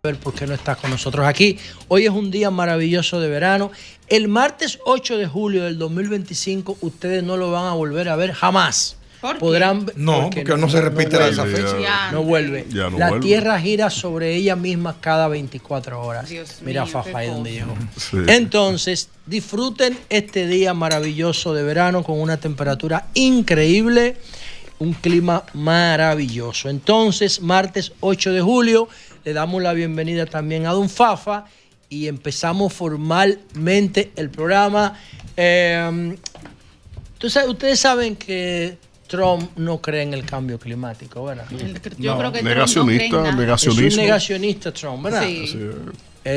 ver por qué no está con nosotros aquí. Hoy es un día maravilloso de verano. El martes 8 de julio del 2025 ustedes no lo van a volver a ver jamás. Podrán, no, porque no se repite esa fecha. No vuelve. La vuelve. Tierra gira sobre ella misma cada 24 horas. Mira, Fafa, ahí donde llegó. Sí. Entonces, disfruten este día maravilloso de verano con una temperatura increíble, un clima maravilloso. Entonces, martes 8 de julio, le damos la bienvenida también a Don Fafa y empezamos formalmente el programa. Ustedes saben que Trump no cree en el cambio climático, ¿verdad? Yo creo que negacionista, Trump no cree es un negacionista Trump, ¿verdad? Sí.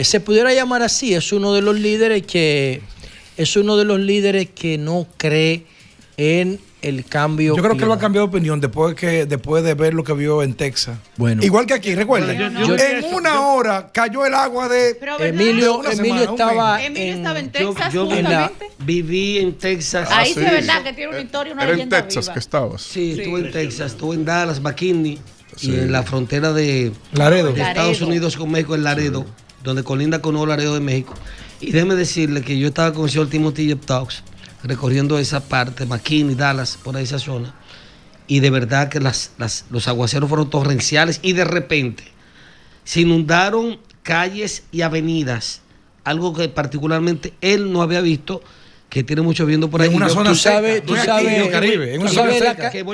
Se pudiera llamar así, es uno de los líderes que no cree en el cambio. Yo creo que él va a cambiar de opinión después de ver lo que vio en Texas. Bueno. Igual que aquí, recuerden. En una hora cayó el agua de Emilio estaba en Texas, yo justamente. Viví en Texas. Ahí sí es verdad que tiene una historia, una leyenda en Texas viva. que estabas. Sí, estuve en Texas, estuve en Dallas, McKinney, y en la frontera de Laredo. Estados Unidos con México, en Laredo, donde colinda con Nuevo Laredo de México. Y déjeme decirle que yo estaba con el señor Timothy Jeff Talks, recorriendo esa parte, McKinney, Dallas, por esa zona, y de verdad que los aguaceros fueron torrenciales y de repente se inundaron calles y avenidas, algo que particularmente él no había visto, que tiene mucho viendo por ahí. En una zona tú sabes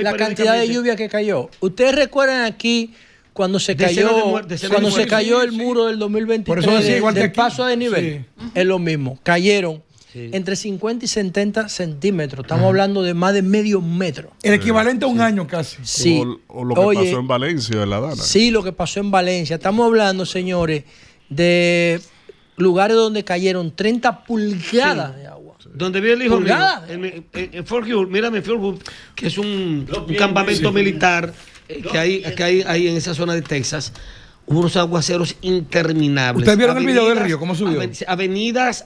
la cantidad de lluvia que cayó. Ustedes recuerdan aquí cuando se cayó el muro del 2023 del paso de nivel, es lo mismo, cayeron entre 50 y 70 centímetros. Estamos hablando de más de medio metro. El equivalente a un año casi. Sí. O lo que pasó en Valencia, en la Dana. Sí, lo que pasó en Valencia. Estamos hablando, señores, de lugares donde cayeron 30 pulgadas de agua. Donde vi el hijo mío, en Fort Hood, mírame, Fort Hood, que es un campamento militar que hay en esa zona de Texas. Hubo unos aguaceros interminables. ¿Ustedes vieron el video del río? ¿Cómo subió? Avenidas,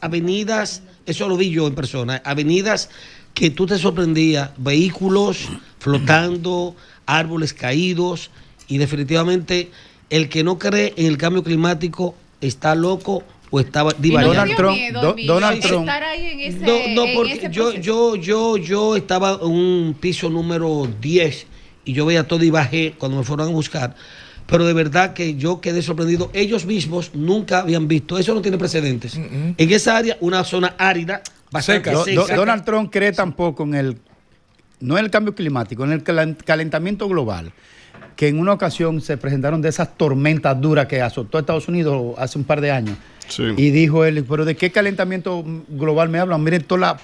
eso lo vi yo en persona. Avenidas que tú te sorprendías, vehículos flotando, árboles caídos, y definitivamente el que no cree en el cambio climático está loco o estaba divariando. Donald Trump. Estar ahí en porque yo estaba en un piso número 10 y yo veía todo y bajé cuando me fueron a buscar. Pero de verdad que yo quedé sorprendido. Ellos mismos nunca habían visto. Eso no tiene precedentes. En esa área, una zona árida, bastante seca. Donald Trump cree tampoco no en el cambio climático, en el calentamiento global. Que en una ocasión se presentaron de esas tormentas duras que azotó a Estados Unidos hace un par de años. Sí. Y dijo él, ¿pero de qué calentamiento global me hablan? Miren toda la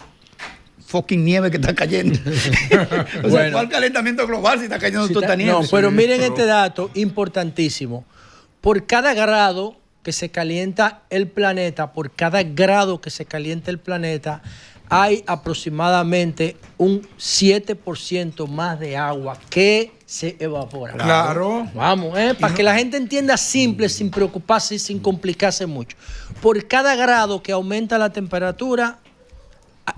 fucking nieve que está cayendo. O sea, ¿cuál calentamiento global si está cayendo toda esta nieve? No, pero miren este dato importantísimo. Por cada grado que se calienta el planeta, hay aproximadamente un 7% más de agua que se evapora. Claro. Vamos, para que la gente entienda simple, sin preocuparse y sin complicarse mucho. Por cada grado que aumenta la temperatura,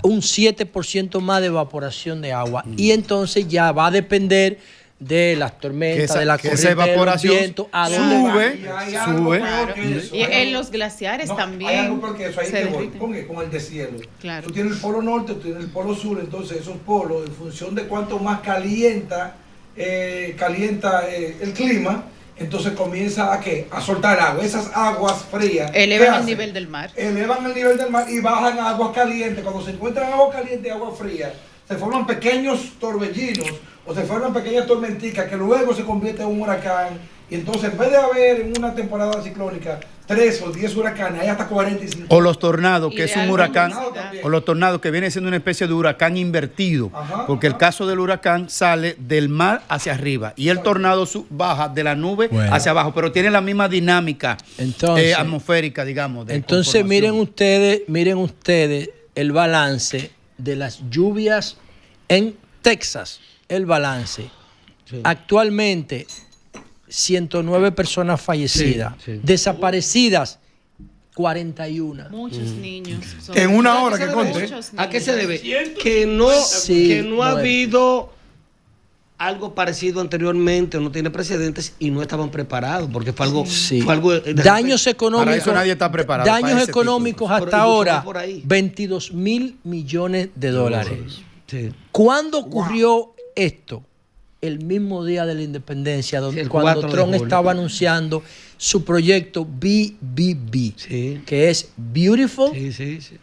un 7% más de evaporación de agua. Y entonces ya va a depender de las tormentas, de la corriente, esa evaporación del viento, a dónde sube. Claro. Y en los glaciares también. Hay algo porque eso ahí se te voy, derriten. con el deshielo. Claro. Tú tienes el polo norte, tú tienes el polo sur, entonces esos polos, en función de cuánto más calienta el clima, entonces comienza a soltar agua. Esas aguas frías elevan el nivel del mar. Elevan el nivel del mar y bajan a aguas calientes. Cuando se encuentran agua caliente y agua fría, se forman pequeños torbellinos o se forman pequeñas tormenticas que luego se convierten en un huracán. Y entonces, en vez de haber en una temporada ciclónica 3 o 10 huracanes, hay hasta 45. O los tornados, que es un huracán. También. O los tornados, que viene siendo una especie de huracán invertido. Porque el caso del huracán sale del mar hacia arriba y el tornado baja de la nube hacia abajo, pero tiene la misma dinámica atmosférica, digamos. Entonces, miren ustedes el balance de las lluvias en Texas. El balance. Sí. Actualmente, 109 personas fallecidas. Desaparecidas, 41. Muchos niños. En una hora, que conté. ¿A qué se debe? Que no ha habido algo parecido anteriormente, no tiene precedentes y no estaban preparados porque fue algo, Sí. fue algo Daños económicos. Para eso nadie está preparado. para Daños ese económicos tipo. hasta Pero ahora, por ahí. 22.000 millones de dólares. Sí. ¿Cuándo ocurrió esto? El mismo día de la independencia, Sí, el cuando 4 de Trump julio. estaba anunciando su proyecto BBB, Sí. que es Beautiful, Sí, sí, sí.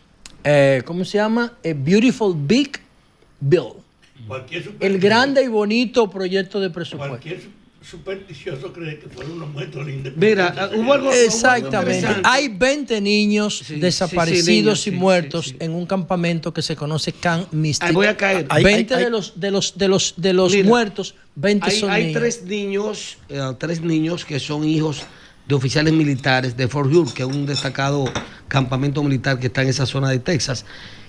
¿cómo se llama? Beautiful Big Bill. El grande y bonito proyecto de presupuesto. Cualquier supersticioso cree que fueron unos muertos de la independencia. Mira, hubo algo Exactamente. interesante. Hay 20 niños Sí, desaparecidos sí, niños, y sí, muertos sí, sí. en un campamento que se conoce Camp Mystic. Ahí voy a caer. 20 Hay- de los Mira, muertos, 20 son Hay niños. tres niños que son hijos de oficiales militares de Fort Hood, que es un destacado campamento militar que está en esa zona de Texas.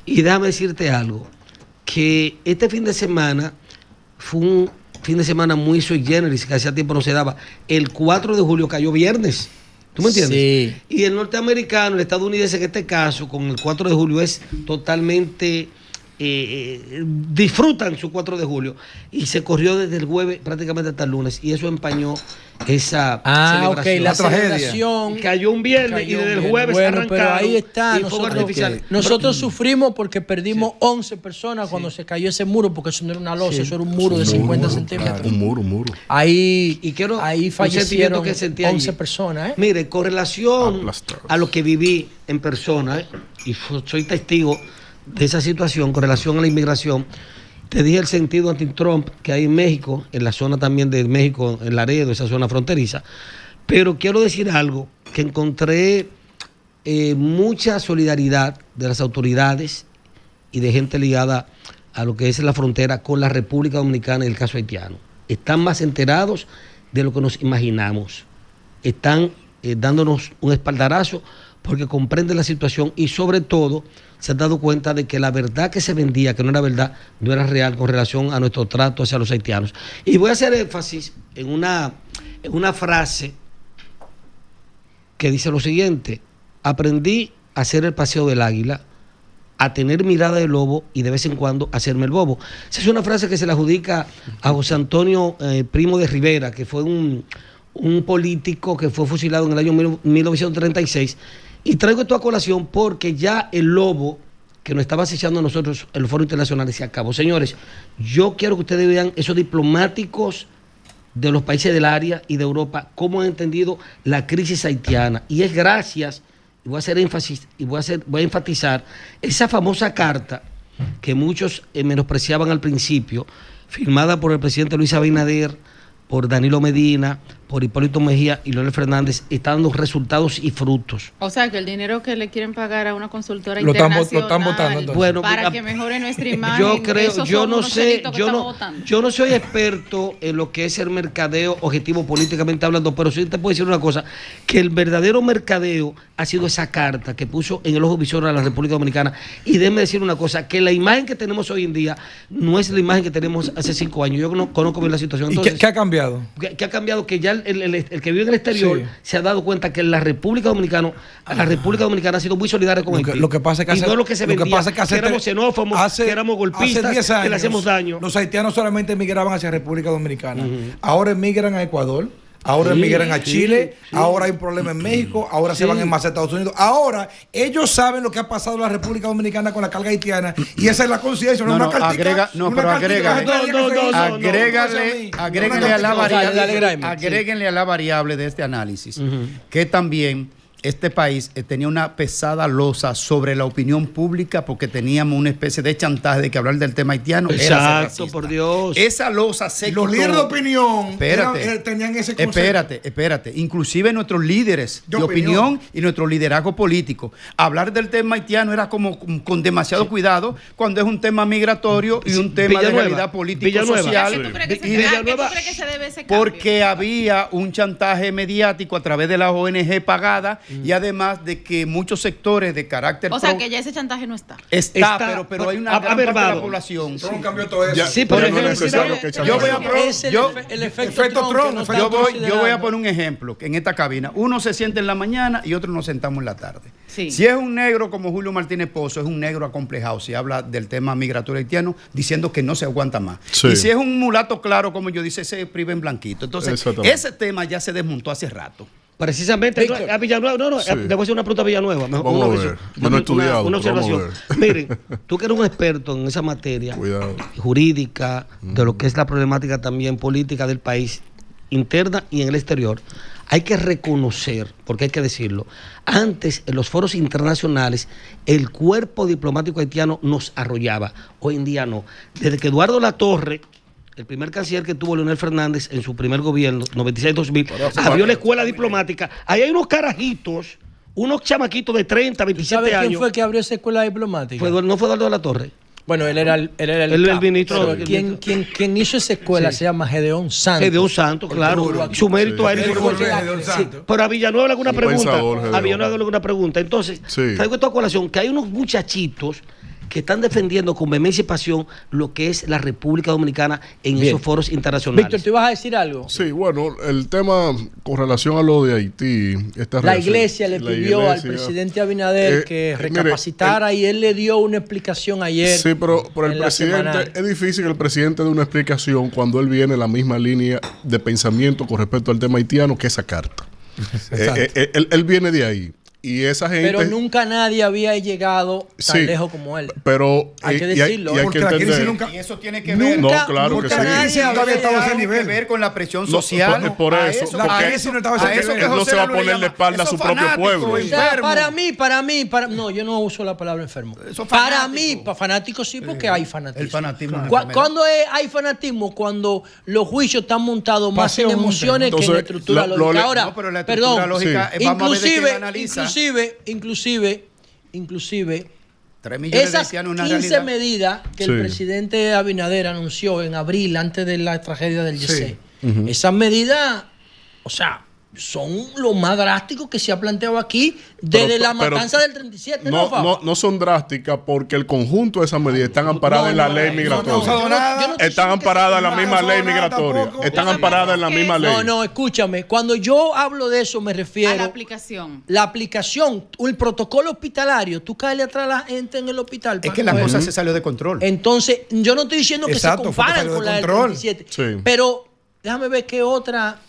Y déjame decirte algo, que este fin de semana fue un fin de semana muy sui generis, que hacía tiempo no se daba. El 4 de julio cayó viernes. ¿Tú me entiendes? Sí. Y el norteamericano, el estadounidense en este caso, con el 4 de julio es totalmente... disfrutan su 4 de julio y se corrió desde el jueves prácticamente hasta el lunes y eso empañó esa Ok, celebración. la tragedia. celebración. Cayó un viernes y Cayó desde el bien. jueves Bueno, arrancaron pero ahí está. y fuegos Nosotros, artificiales. nosotros sufrimos porque perdimos 11 personas cuando se cayó ese muro, porque eso no era una losa, eso era un muro de 50 centímetros. Un muro. Ahí, Y quiero ahí un fallecieron sentimiento que sentí allí. 11 personas. Mire, con relación Aplastados. a lo que viví en persona, y soy testigo de esa situación con relación a la inmigración, te dije el sentido anti-Trump que hay en México, en la zona también de México, en Laredo, esa zona fronteriza. Pero quiero decir algo, que encontré mucha solidaridad de las autoridades y de gente ligada a lo que es la frontera con la República Dominicana y el caso haitiano. Están más enterados de lo que nos imaginamos. Están dándonos un espaldarazo porque comprenden la situación y sobre todo se han dado cuenta de que la verdad que se vendía, que no era verdad, no era real con relación a nuestro trato hacia los haitianos. Y voy a hacer énfasis en una frase que dice lo siguiente: aprendí a hacer el paseo del águila, a tener mirada de lobo y de vez en cuando hacerme el bobo. Esa es una frase que se le adjudica a José Antonio Primo de Rivera, que fue un político que fue fusilado en el año 1936. Y traigo esto a colación porque ya el lobo que nos estaba acechando a nosotros en los foros internacionales se acabó. Señores, yo quiero que ustedes vean esos diplomáticos de los países del área y de Europa cómo han entendido la crisis haitiana. Y es gracias, y voy a hacer énfasis, y voy a enfatizar esa famosa carta que muchos menospreciaban al principio, firmada por el presidente Luis Abinader, por Danilo Medina, por Hipólito Mejía y Leonel Fernández, está dando resultados y frutos. O sea, que el dinero que le quieren pagar a una consultora Lo están internacional votando, entonces. Bueno, para que mejore nuestra imagen. Yo creo, esos yo son no unos sé, chelitos que estamos votando. yo no soy experto en lo que es el mercadeo objetivo políticamente hablando, pero sí te puedo decir una cosa, que el verdadero mercadeo ha sido esa carta que puso en el ojo visor a la República Dominicana. Y déjeme decir una cosa, que la imagen que tenemos hoy en día no es la imagen que tenemos hace 5 años. Yo no conozco bien la situación. ¿Y Entonces, qué ha cambiado? que ha cambiado, que ya el que vive en el exterior Sí. se ha dado cuenta que la República Dominicana ha sido muy solidaria con Haití. Lo que pasa es que y no lo que se vendía, que éramos xenófobos, que éramos golpistas, hace 10 años, que le hacemos daño. Los haitianos solamente emigraban hacia República Dominicana. Ahora emigran a Ecuador. Ahora emigran a Chile, ahora hay un problema en México, ahora se van en masa a Estados Unidos. Ahora ellos saben lo que ha pasado en la República Dominicana con la carga haitiana y esa es la conciencia, no, una cartica. Agréguenle a la variable de este análisis que también este país tenía una pesada losa sobre la opinión pública porque teníamos una especie de chantaje de que hablar del tema haitiano era ser Exacto, racista. por Dios. Esa losa se Los quitó. líderes de opinión Espérate. tenían ese concepto. Espérate. Inclusive nuestros líderes De de opinión. opinión y nuestro liderazgo político. Hablar del tema haitiano era como con demasiado cuidado cuando es un tema migratorio y un tema de realidad político-social. ¿A qué tú crees que Y ¿a qué tú crees que se debe ese cambio? porque había un chantaje mediático a través de la ONG pagada y además de que muchos sectores de carácter O sea, que ya ese chantaje no está. Está, pero hay una gran parte de la población. Trump cambió todo eso. Ya, Sí, pero por no ejemplo, necesario que yo voy a Es el efecto Trump. Trump, que no efecto está Yo voy a considerando. poner un ejemplo, que en esta cabina uno se siente en la mañana y otro nos sentamos en la tarde. Sí. Si es un negro como Julio Martínez Pozo, es un negro acomplejado, si habla del tema migratorio haitiano, diciendo que no se aguanta más. Sí. Y si es un mulato claro como yo, dice, se priva en blanquito. Entonces, Exactamente. ese tema ya se desmontó hace rato. Precisamente Víctor. a Villanueva, Sí. le voy a hacer una pregunta a Villanueva. Mejor, Vamos una a observación. ver. Yo no he estudiado, Una pero vamos a observación. Miren, tú que eres un experto en esa materia Cuidado. jurídica, de lo que es la problemática también política del país, interna y en el exterior, hay que reconocer, porque hay que decirlo, antes en los foros internacionales el cuerpo diplomático haitiano nos arrollaba, hoy en día no. Desde que Eduardo Latorre, el primer canciller que tuvo Leonel Fernández en su primer gobierno, 96-2000, abrió la escuela diplomática. Ahí hay unos carajitos, unos chamaquitos de 30, ¿Tú 27 sabes quién años. fue que abrió esa escuela diplomática? No fue Eduardo Latorre. Bueno, él era el El ministro. Pero quien hizo esa escuela se llama Gedeón Santos. Gedeón Santos, claro. Su mérito a él. Sí, fue- Gedeón Sí, Santos. pero a Villanueva le hago una pregunta. pensador, Gedeón. A Villanueva le hago una pregunta. Entonces, Sí. traigo esto a colación, que hay unos muchachitos que están defendiendo con vehemencia y pasión lo que es la República Dominicana en Bien. esos foros internacionales. Víctor, ¿te ibas a decir algo? Sí, bueno, el tema con relación a lo de Haití. La iglesia le pidió al presidente Abinader que mire, recapacitara y él le dio una explicación ayer. Sí, pero el en la presidente, semanal. es difícil que el presidente dé una explicación cuando él viene en la misma línea de pensamiento con respecto al tema haitiano que esa carta. Él viene de ahí. Y esa gente. Pero nunca nadie había llegado tan Sí, lejos como él. Pero Hay que y decirlo, y hay porque que la crisis entender. nunca- Y eso tiene que ver, Nunca, No, claro nunca que sí. nadie nunca había estado a ese tiene que nivel. ver con la presión No, social. por A eso, eso, porque a eso no estaba a ese eso nivel. que Él no José se va a Luis poner de llama, espalda a esos su propio fanáticos, pueblo. O sea, enfermos. no, yo no uso la palabra enfermo. Eso es Para fanático. mí, para fanáticos sí, porque hay fanatismo. El fanatismo es una enfermedad. ¿Cuándo hay fanatismo? Cuando los juicios están montados más Pasión, en emociones que en entonces, estructura lo- lógica. lo- Ahora, No, pero la estructura perdón, lógica, vamos a ver de quién la analiza. inclusive 3 millones de esas haitianos, una 15 realidad. medidas que Sí. el presidente Abinader anunció en abril, antes de la tragedia del Sí. YC, esas medidas, o sea, son lo más drástico que se ha planteado aquí desde Pero- la pero- matanza del 37, ¿no, Fabio? No son drásticas porque el conjunto de esas medidas están amparadas en la ley migratoria. no ha usado nada. yo no estoy Están diciendo que amparadas en la no misma ha ley usado nada migratoria. tampoco. Están amparadas en la misma ley. No, escúchame. Cuando yo hablo de eso me refiero A la aplicación. la aplicación, el protocolo hospitalario. Tú caes atrás a la gente en el hospital. Es que la cosa se salió de control. Entonces, yo no estoy diciendo que Exacto, se fue que comparan salió de con la del control. 37. Sí. Pero déjame ver qué otra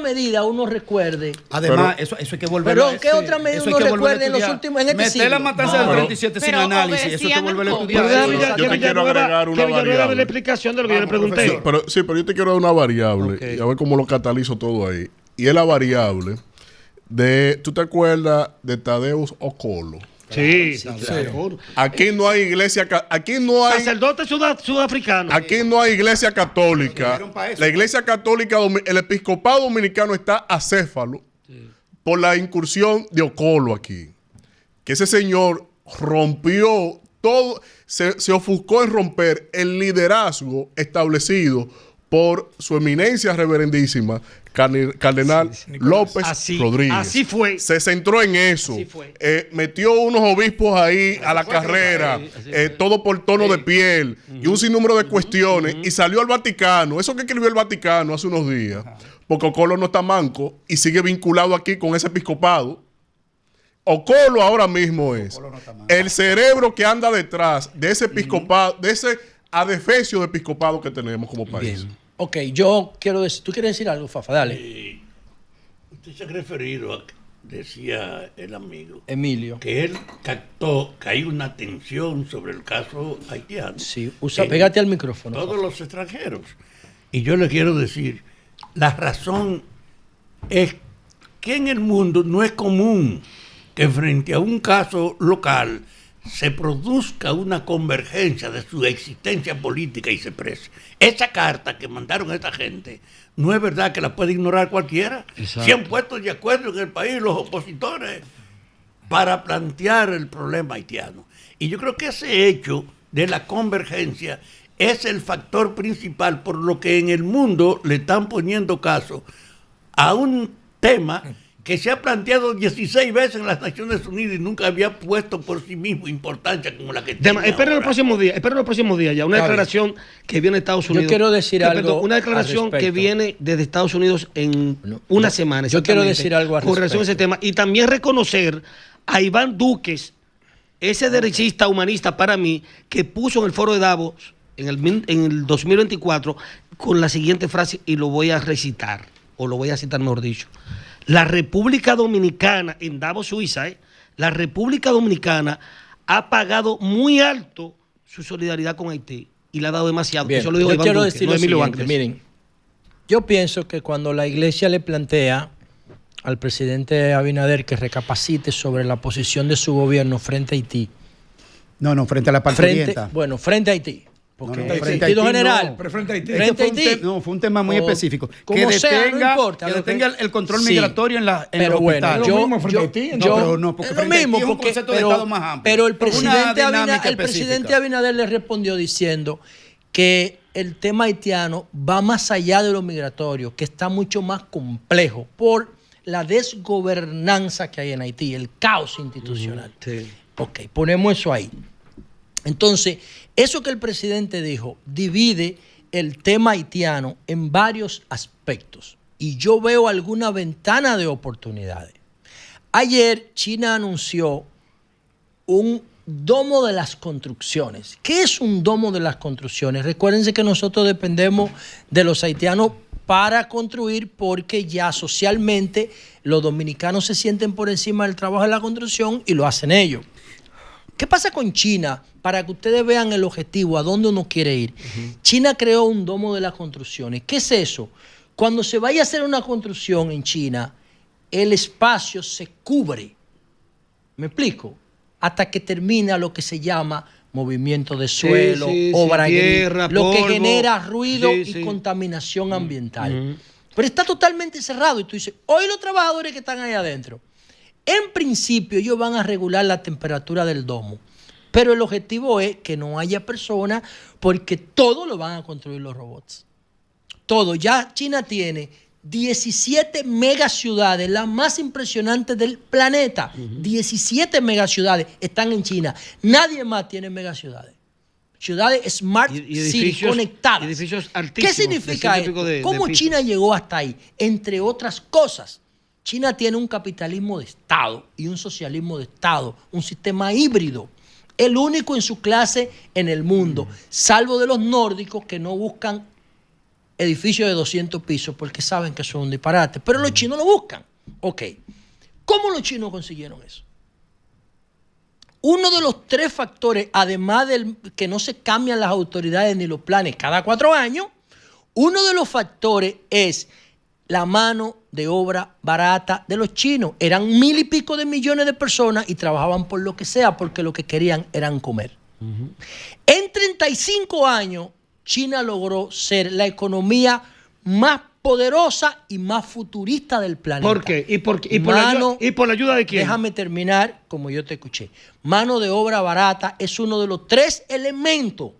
medida uno recuerde. Además, eso hay que volverlo Perdón, ¿qué otra medida eso hay uno que volverlo a recuerda en los estudiar. últimos- en este Meter siglo? la matanza No. del 37 sin Pero análisis, eso hay que obedecían volverlo a al estudiar. Pero déjame Yo ya- te que quiero Villanueva- agregar una que Villanueva dé variable. la explicación de lo que yo le Vamos, pregunté. profesor. Pero yo te quiero dar una variable Ok. y a ver cómo lo catalizo todo ahí. Y es la variable de, ¿tú te acuerdas de Tadeusz Okolo? Sí, claro. Aquí no hay iglesia, aquí no hay, Sacerdote sudafricano. aquí no hay iglesia católica. Dijeron pa' eso. La iglesia católica, el episcopado dominicano está acéfalo por la incursión de Okolo aquí. Que ese señor rompió todo, se ofuscó en romper el liderazgo establecido por su eminencia reverendísima, Cardenal López Así- Rodríguez. así fue. Se centró en eso. Así fue. Metió unos obispos ahí a la carrera, todo por tono de piel y un sinnúmero de cuestiones, y salió al Vaticano. Eso que escribió el Vaticano hace unos días, porque Okolo no está manco y sigue vinculado aquí con ese episcopado. Okolo ahora mismo es el cerebro que anda detrás de ese episcopado, de ese adefesio de episcopado que tenemos como país. Bien. Ok, yo quiero decir, ¿tú quieres decir algo, Fafa? Dale. Usted se ha referido a, decía el amigo, Emilio. que él captó que hay una tensión sobre el caso haitiano. Sí, En pégate al micrófono. Todos Fafa. los extranjeros. Y yo le quiero decir, la razón es que en el mundo no es común que frente a un caso local se produzca una convergencia de su existencia política y se prese. Esa carta que mandaron a esta gente, no es verdad que la puede ignorar cualquiera. Exacto. Se han puesto de acuerdo en el país los opositores para plantear el problema haitiano. Y yo creo que ese hecho de la convergencia es el factor principal por lo que en el mundo le están poniendo caso a un tema que se ha planteado 16 veces en las Naciones Unidas y nunca había puesto por sí mismo importancia como la que tiene. Esperen los próximos días, ya. Una declaración que viene de Estados Unidos. Yo quiero decir algo. Una declaración que viene desde Estados Unidos en una semana. Yo quiero decir algo con relación a ese tema. Y también reconocer a Iván Duques, ese derechista humanista para mí, que puso en el foro de Davos en el 2024 con la siguiente frase, y lo voy a recitar, o lo voy a citar mejor dicho. La República Dominicana, en Davos, Suiza, la República Dominicana ha pagado muy alto su solidaridad con Haití y le ha dado demasiado. Bien, eso lo dijo yo Iván quiero Duque, decir no lo Emilio siguiente, Ángeles. miren, yo pienso que cuando la iglesia le plantea al presidente Abinader que recapacite sobre la posición de su gobierno frente a Haití. No, frente a la parturienta. Frente a Haití. Porque frente en a sentido Haití, general. no. Pero frente a Haití. Frente a Haití. No, fue un tema muy específico. Como Que sea, detenga, no importa. que detenga el control Sí. migratorio en los Pero bueno, hospitales. yo- mismo frente a Haití, No, pero no, porque es lo frente a Haití mismo, es un porque, concepto de Estado más amplio. pero el Una presidente, dinámica el presidente específica. Abinader le respondió diciendo que el tema haitiano va más allá de lo migratorio, que está mucho más complejo por la desgobernanza que hay en Haití, el caos institucional. Sí. Ok, ponemos eso ahí. Entonces, eso que el presidente dijo divide el tema haitiano en varios aspectos y yo veo alguna ventana de oportunidades. Ayer China anunció un domo de las construcciones. ¿Qué es un domo de las construcciones? Recuérdense que nosotros dependemos de los haitianos para construir porque ya socialmente los dominicanos se sienten por encima del trabajo de la construcción y lo hacen ellos. ¿Qué pasa con China? Para que ustedes vean el objetivo, a dónde uno quiere ir. China creó un domo de las construcciones. ¿Qué es eso? Cuando se vaya a hacer una construcción en China, el espacio se cubre. ¿Me explico? Hasta que termina lo que se llama movimiento de suelo, obra tierra, lo polvo, que genera ruido sí, y sí. contaminación ambiental. Pero está totalmente cerrado y tú dices, hoy los trabajadores que están ahí adentro, en principio ellos van a regular la temperatura del domo, pero el objetivo es que no haya personas porque todo lo van a construir los robots. Todo. Ya China tiene 17 megaciudades, las más impresionantes del planeta. 17 megaciudades están en China. Nadie más tiene megaciudades. Ciudades smart Y city edificios, conectadas. edificios ¿Qué altísimos, significa de 100 y pico esto? de ¿Cómo pisos? China llegó hasta ahí? Entre otras cosas, China tiene un capitalismo de Estado y un socialismo de Estado, un sistema híbrido. El único en su clase en el mundo, salvo de los nórdicos que no buscan edificios de 200 pisos porque saben que son un disparate. Pero los chinos lo buscan. Ok. ¿Cómo los chinos consiguieron eso? Uno de los tres factores, además del que no se cambian las autoridades ni los planes cada 4 años, uno de los factores es la mano de obra barata de los chinos. Eran 1,000 y pico de millones de personas y trabajaban por lo que sea porque lo que querían eran comer. En 35 años, China logró ser la economía más poderosa y más futurista del planeta. ¿Por qué? ¿Y por la ayuda de quién? Déjame terminar como yo te escuché. Mano de obra barata es uno de los 3 elementos.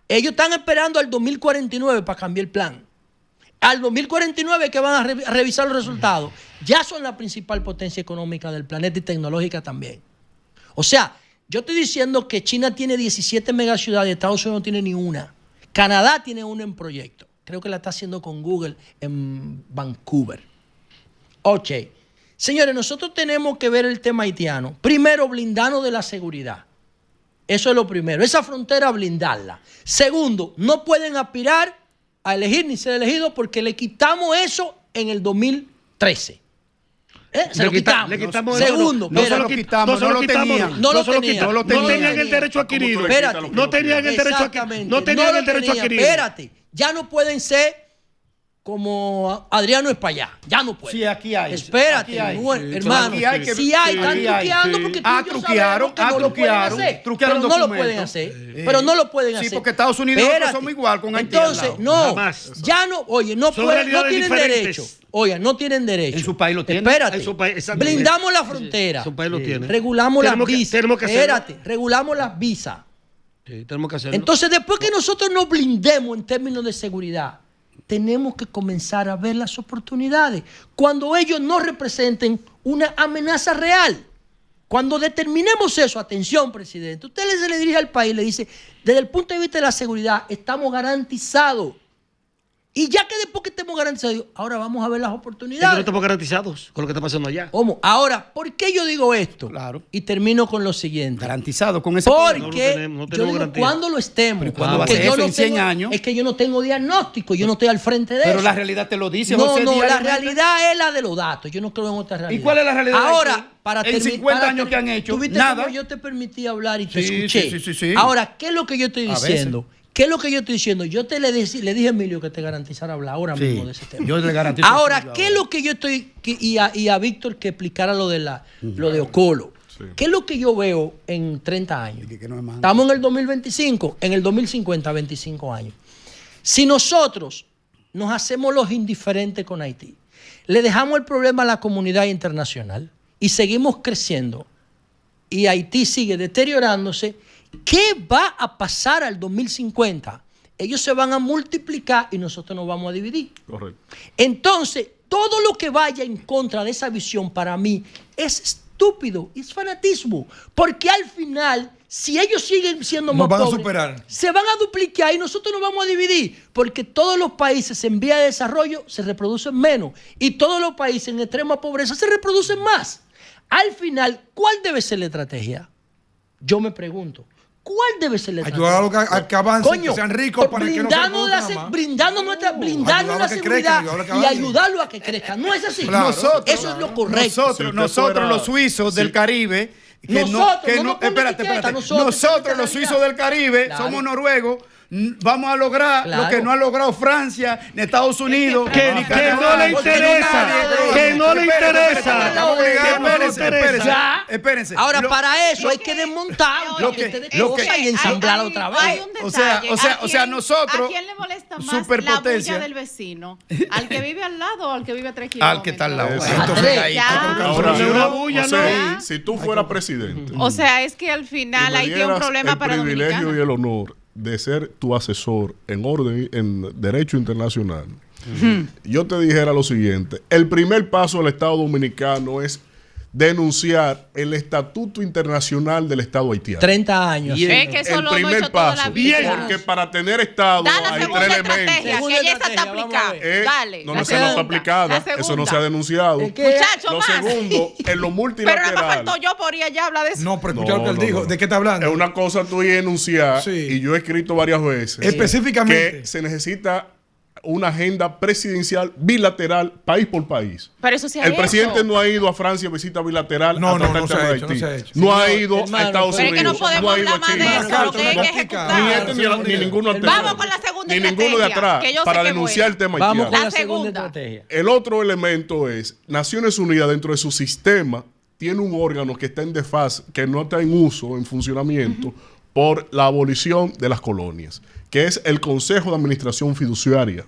Ellos están esperando al 2049 para cambiar el plan. Al 2049 que van a revisar los resultados. Ya son la principal potencia económica del planeta y tecnológica también. O sea, yo estoy diciendo que China tiene 17 megaciudades, Estados Unidos no tiene ni una. Canadá tiene una en proyecto. Creo que la está haciendo con Google en Vancouver. Ok. Señores, nosotros tenemos que ver el tema haitiano. Primero, blindarnos de la seguridad. Eso es lo primero. Esa frontera, blindarla. Segundo, no pueden aspirar a elegir ni ser elegidos porque le quitamos eso en el 2013. Se lo quitamos. Le quitamos Segundo, no se lo quitamos, no lo tenían. No lo tenían el derecho adquirido. Espérate. No tenían el derecho adquirido. No tenían el derecho adquirido. Espérate. Ya no pueden ser como Adriano Espaillá. Ya no pueden. Sí, aquí hay. Espérate, Aquí hay. hermano. Aquí hay que- Si hay, están aquí hay. truqueando porque tú y yo Truquearon, sabemos que no lo pueden hacer. truquearon Pero no lo documentos. pueden hacer. Pero no lo pueden hacer. Sí, porque Estados Unidos y nosotros somos igual con Haití al Entonces, lado. no. Jamás. Ya no, oye, no Son pueden, no realidades tienen diferentes. derecho. Oye, no tienen derecho. En su país lo tienen. Espérate. En su país, exactamente. Blindamos la frontera. Su país lo tiene. Regulamos las Tenemos que- visas. tenemos que hacerlo. Espérate, regulamos las visas. Sí, tenemos que hacerlo. Entonces, después que nosotros nos blindemos en términos de seguridad, tenemos que comenzar a ver las oportunidades. Cuando ellos no representen una amenaza real. Cuando determinemos eso, atención, presidente, usted se le dirige al país y le dice, desde el punto de vista de la seguridad, estamos garantizados. Y ya que después que estemos garantizados, ahora vamos a ver las oportunidades. Es que no estamos garantizados con lo que está pasando allá. ¿Cómo? Ahora, ¿por qué yo digo esto? Claro. Y termino con lo siguiente. Garantizado con ese Porque no tenemos yo digo, garantía. ¿cuándo lo estemos? Pero ¿cuándo va a Porque ser yo eso? no ¿En 100 tengo- años? Es que yo no tengo diagnóstico, yo no estoy al frente de Pero eso. la realidad te lo dice, No, José, no, la diariamente. realidad es la de los datos. Yo no creo en otra realidad. ¿Y cuál es la realidad de Ahora, Haití? para En terminar. 50 años que han hecho, ¿Tuviste nada. cómo yo te permití hablar y te Sí, escuché? sí. Ahora, ¿qué es lo que yo estoy A diciendo? ¿Qué es lo que yo estoy diciendo? Yo le dije a Emilio que te garantizara hablar ahora Sí, mismo de ese tema. yo le garantizo. Ahora, ¿qué es lo que yo estoy... y a Víctor que explicara lo de Ocolo. Sí. ¿Qué es lo que yo veo en 30 años? Que no es más. Estamos en el 2025, en el 2050, 25 años. Si nosotros nos hacemos los indiferentes con Haití, le dejamos el problema a la comunidad internacional y seguimos creciendo y Haití sigue deteriorándose, ¿qué va a pasar al 2050? Ellos se van a multiplicar y nosotros nos vamos a dividir. Correcto. Entonces, todo lo que vaya en contra de esa visión para mí es estúpido, es fanatismo. Porque al final, si ellos siguen siendo Nos más van a pobres, superar. se van a duplicar y nosotros nos vamos a dividir. Porque todos los países en vía de desarrollo se reproducen menos. Y todos los países en extrema pobreza se reproducen más. Al final, ¿cuál debe ser la estrategia? Yo me pregunto. ¿Cuál debe ser la estrategia? Ayudar a que avancen, que sean ricos para que no se brindando reproduzcan más. brindando nuestra ayudarlo a que seguridad crezcan, ayudarlo a que y avancen. ayudarlo a que crezcan. No es así. Claro, Eso es lo correcto. Nosotros, fuera- los suizos del Caribe, Nosotros, no nos pongan etiqueta, nosotros, nosotros los esa suizos del Caribe, Claro. somos noruegos, vamos a lograr Claro. lo que no ha logrado Francia, ni Estados Unidos, Que- ni que Canadá. no le Porque interesa, nadie- que no le interesa. Estamos obligados. Que no le interesa. Ya. Espérense. Ahora, Lo- para eso hay que desmontar lo un que- paquete de lo que- cosas y ensamblarla otra vez. Hay un O sea, detalle. o sea, nosotros, ¿A quién le molesta más la superpotencia. bulla del vecino? ¿Al que vive al lado o al que vive a 3 kilómetros? al que está al lado. Eso. Entonces, ahí, Ya. Ahora, Pero una bulla, José, ¿no? si tú fueras presidente O sea, es que al final y me ahí tiene un dieras problema el para privilegio Dominicana. y el honor de ser tu asesor en orden en derecho internacional, yo te dijera lo siguiente: el primer paso del Estado dominicano es denunciar el Estatuto Internacional del Estado haitiano. 30 años. Bien. Es que eso El lo hemos primer hecho toda la paso. vida. Porque para tener Estado Da la hay segunda tres estrategia, elementos. Segunda que ya esa está estrategia, vamos a aplicada. ver. Dale. No, la no, esa no está segunda. aplicada. La Eso no segunda. se ha denunciado. Es que- Muchacho, Lo más. segundo, en lo Pero nada más multilateral. faltó yo por ir allá a hablar de eso. No, pero escucha lo que él No, dijo. no. ¿De qué está hablando? Es una cosa tú enunciar, Sí. y yo he escrito varias veces, Específicamente. que se necesita una agenda presidencial bilateral, país por país. Pero eso se ha El hecho. presidente no ha ido a Francia a visita bilateral No, a no, tratar no el se tema ha de hecho, Haití. no se ha hecho. No ha Señor, ido hermano, a Estados Pero es Unidos. que no podemos ha ido a hablar más de China. eso, lo que hay que ejecutar. Ni este ni ninguno anterior. Vamos con la segunda Ni ninguno de estrategia, atrás que yo sé para que es denunciar buena. el tema Vamos con haitiano. la La segunda segunda. estrategia. El otro elemento es, Naciones Unidas dentro de su sistema tiene un órgano que está en desfase, que no está en uso, en funcionamiento, por la abolición de las colonias, que es el Consejo de Administración Fiduciaria.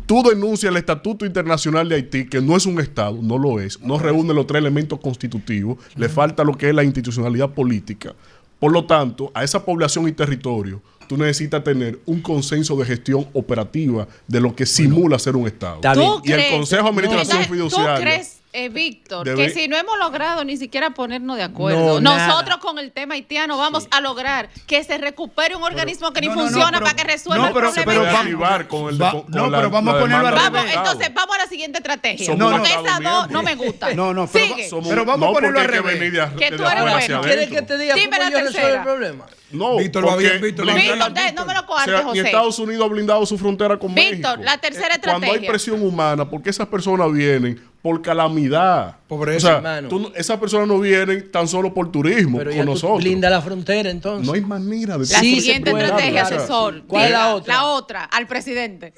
Tú denuncias el Estatuto Internacional de Haití, que no es un Estado, no lo es, no reúne los tres elementos constitutivos, le falta lo que es la institucionalidad política. Por lo tanto, a esa población y territorio, tú necesitas tener un consenso de gestión operativa de lo que simula ser un Estado. Está bien. Y el Consejo de Administración Entonces, Fiduciaria. ¿tú crees, Víctor, Debe- que si no hemos logrado ni siquiera ponernos de acuerdo, No, nosotros nada. con el tema haitiano vamos a lograr que se recupere un organismo que ni no, no, funciona pero- para que resuelva no, el pero- Se problema? puede vamos- activar con el va- con no, la- pero vamos la a ponerlo demanda al del Vamos, revés. Estado. entonces vamos a la siguiente estrategia. Somos No, porque no. esas Estado dos miembro. no me gustan. No, no, pero Sigue. Somos- Pero vamos a no, ponerlo porque al hay que revés. venir Que de tú eres afuera hacia bueno. ¿Quieres adentro. que te diga Dime cómo la yo resuelvo tercera. el problema? No, Víctor va porque bien, Víctor, blindan- Víctor, no me lo o coartes, sea, ni José. Estados Unidos ha blindado su frontera con Víctor, México. la tercera Cuando hay estrategia. presión humana, porque esas personas vienen por calamidad. Pobreza, o sea, hermano. esas personas no vienen tan solo por turismo Pero con ya tú nosotros. blinda la frontera entonces. No hay manera de La Sí, siguiente se puede, estrategia, claro. asesor. ¿Cuál es la Diga, otra? La otra, al presidente.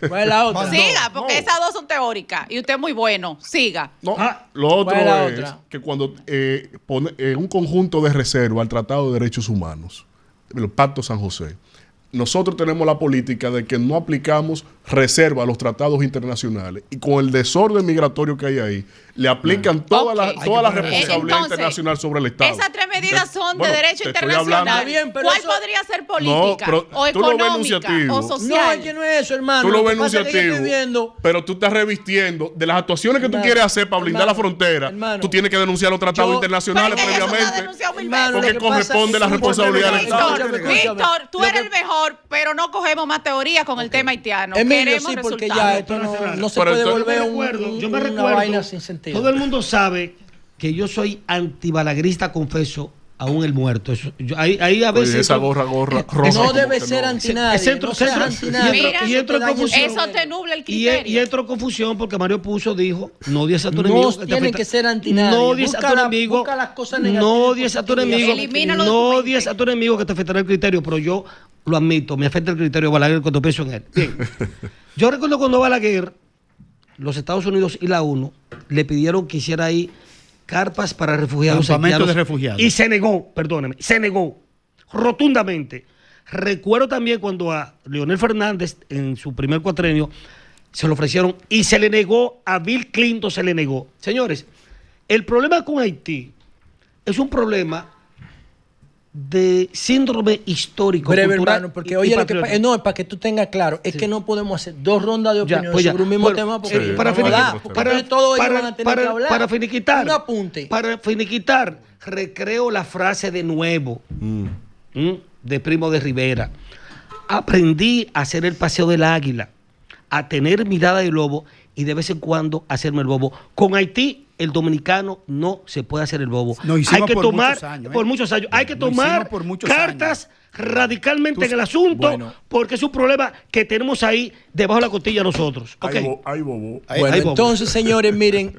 ¿Cuál es la otra? Más Siga, porque no. esas dos son teóricas. Y usted es muy bueno. Siga. No, Ah, lo otro ¿cuál es la es otra? que cuando pone un conjunto de reserva al Tratado de Derechos Humanos, el Pacto San José, nosotros tenemos la política de que no aplicamos reserva a los tratados internacionales y con el desorden migratorio que hay ahí, le aplican toda la responsabilidad Entonces, internacional sobre el Estado. Esas 3 medidas son Bueno, de derecho te estoy internacional. hablando- Bien, pero ¿Cuál eso- podría ser política pero o tú lo ves económica enunciativo. o No, social? es que no es eso, hermano. Tú lo ves que pasa es que yo enunciativo, estoy viendo- pero tú estás revistiendo de las actuaciones que tú Hermano, quieres hacer para blindar la hermano, frontera. hermano, Tú tienes que denunciar los tratados yo- internacionales Pero eso está previamente. denunciado mil Hermano, Porque lo que pasa corresponde es- la responsabilidad del Estado. Víctor, tú Lo eres que- el mejor, pero no cogemos más teoría con el tema haitiano. Emilio, Queremos sí, porque resultados. ya esto no se Pero puede entonces- volver Yo me una recuerdo, vaina sin sentido. todo el mundo sabe que yo soy antibalagrista, confeso, aún el muerto. Ahí a veces... Oye, esa gorra roja. No como debe que ser no. anti nadie. Centro- No seas centro- anti nadie. Mira, y entro en Te daña confusión. el Eso te nubla el Y criterio. entro en confusión porque Mario dijo, no odies a tu No enemigo. tienen que ser anti nadie. No odies a tu Busca enemigo. busca las cosas negativas No y odies a tu positivas. enemigo. Elimínalo de tu No mente. odies a tu enemigo que te afectará el criterio, pero yo lo admito, me afecta el criterio de Balaguer cuando pienso en él. Bien. Yo recuerdo cuando Balaguer, los Estados Unidos y la ONU le pidieron que hiciera ahí carpas para refugiados Campamentos haitianos, de refugiados. y se negó, perdóneme, se negó rotundamente. Recuerdo también cuando a Leonel Fernández en su primer cuatrenio se lo ofrecieron y se le negó, a Bill Clinton se le negó. Señores, el problema con Haití es un problema de síndrome histórico. Breve, cultural hermano, porque y oye, lo que patriótico. no, es para que tú tengas claro, es que no podemos hacer 2 rondas de Ya, opinión pues ya. sobre un mismo Bueno, tema porque para no da, finiquitar, porque entonces todos ellos van a tener que hablar. para finiquitar, un apunte. Para finiquitar, recreo la frase de nuevo de Primo de Rivera. Aprendí a hacer el paseo del águila, a tener mirada de lobo y de vez en cuando hacerme el bobo. Con Haití, el dominicano no se puede hacer el bobo. Lo hicimos hay que por tomar muchos años, por muchos años. Hay que Lo hicimos tomar por muchos cartas radicalmente en el asunto, bueno. porque es un problema que tenemos ahí debajo de la costilla nosotros. Ay, Ok. ay, bobo. Bueno, ahí vamos. entonces, señores, miren,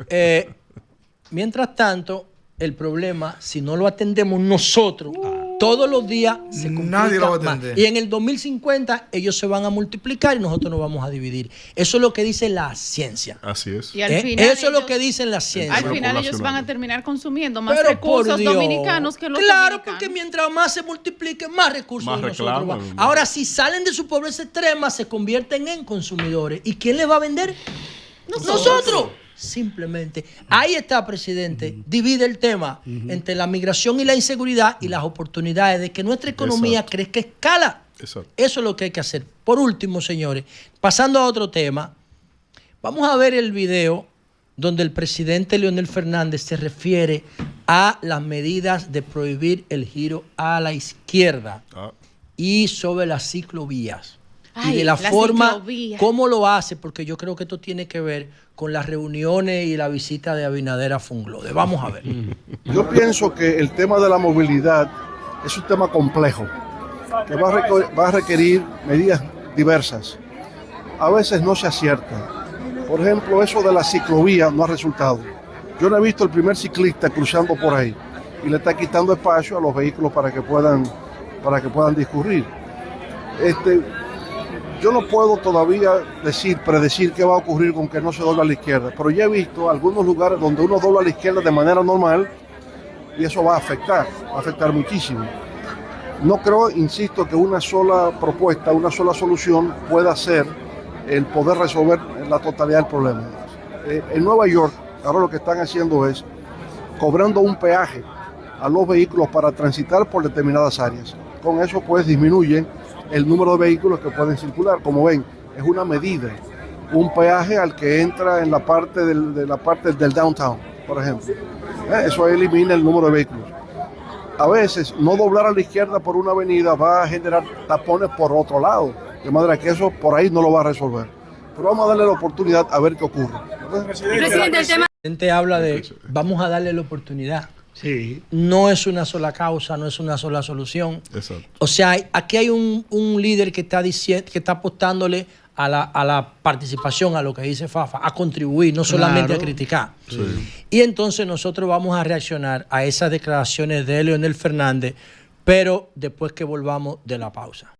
mientras tanto, el problema, si no lo atendemos nosotros, todos los días se complica Nadie lo va a más. atender. Y en el 2050 ellos se van a multiplicar y nosotros nos vamos a dividir. Eso es lo que dice la ciencia. Así es. Y al final Eso es lo ellos- que dicen la ciencia. Al final ellos poblacional. van a terminar consumiendo más Pero recursos por Dios. dominicanos que los Claro, dominicanos. porque mientras más se multipliquen, más recursos Más de nosotros reclaman, van. más. Ahora, si salen de su pobreza extrema, se convierten en consumidores. ¿Y quién les va a vender? Nosotros. Simplemente. Ahí está, presidente. Divide el tema entre la migración y la inseguridad y las oportunidades de que nuestra economía Exacto. crezca a escala. Exacto. Eso es lo que hay que hacer. Por último, señores, pasando a otro tema, vamos a ver el video donde el presidente Leonel Fernández se refiere a las medidas de prohibir el giro a la izquierda Ah. y sobre las ciclovías. Ay, Y de la las forma, ciclovías. cómo lo hace, porque yo creo que esto tiene que ver con las reuniones y la visita de Abinader a Funglode. Vamos a ver. Yo pienso que el tema de la movilidad es un tema complejo, que va a requerir medidas diversas. A veces no se acierta. Por ejemplo, eso de la ciclovía no ha resultado. Yo no he visto el primer ciclista cruzando por ahí y le está quitando espacio a los vehículos para que puedan discurrir. Yo no puedo todavía predecir qué va a ocurrir con que no se dobla a la izquierda, pero ya he visto algunos lugares donde uno dobla a la izquierda de manera normal y eso va a afectar muchísimo. No creo, insisto, que una sola propuesta, una sola solución pueda ser el poder resolver la totalidad del problema. En Nueva York, ahora lo que están haciendo es cobrando un peaje a los vehículos para transitar por determinadas áreas. Con eso pues disminuyen el número de vehículos que pueden circular. Como ven, es una medida, un peaje al que entra en la parte del downtown, por ejemplo. Eso elimina el número de vehículos. A veces no doblar a la izquierda por una avenida va a generar tapones por otro lado, de manera que eso por ahí no lo va a resolver. Pero vamos a darle la oportunidad a ver qué ocurre. El presidente habla de vamos a darle la oportunidad. Sí. No es una sola causa, no es una sola solución. Exacto. O sea, aquí hay un líder que está diciendo, que está apostándole a la participación, a lo que dice Fafa, a contribuir, no solamente a criticar. Sí. Y entonces nosotros vamos a reaccionar a esas declaraciones de Leonel Fernández, pero después que volvamos de la pausa.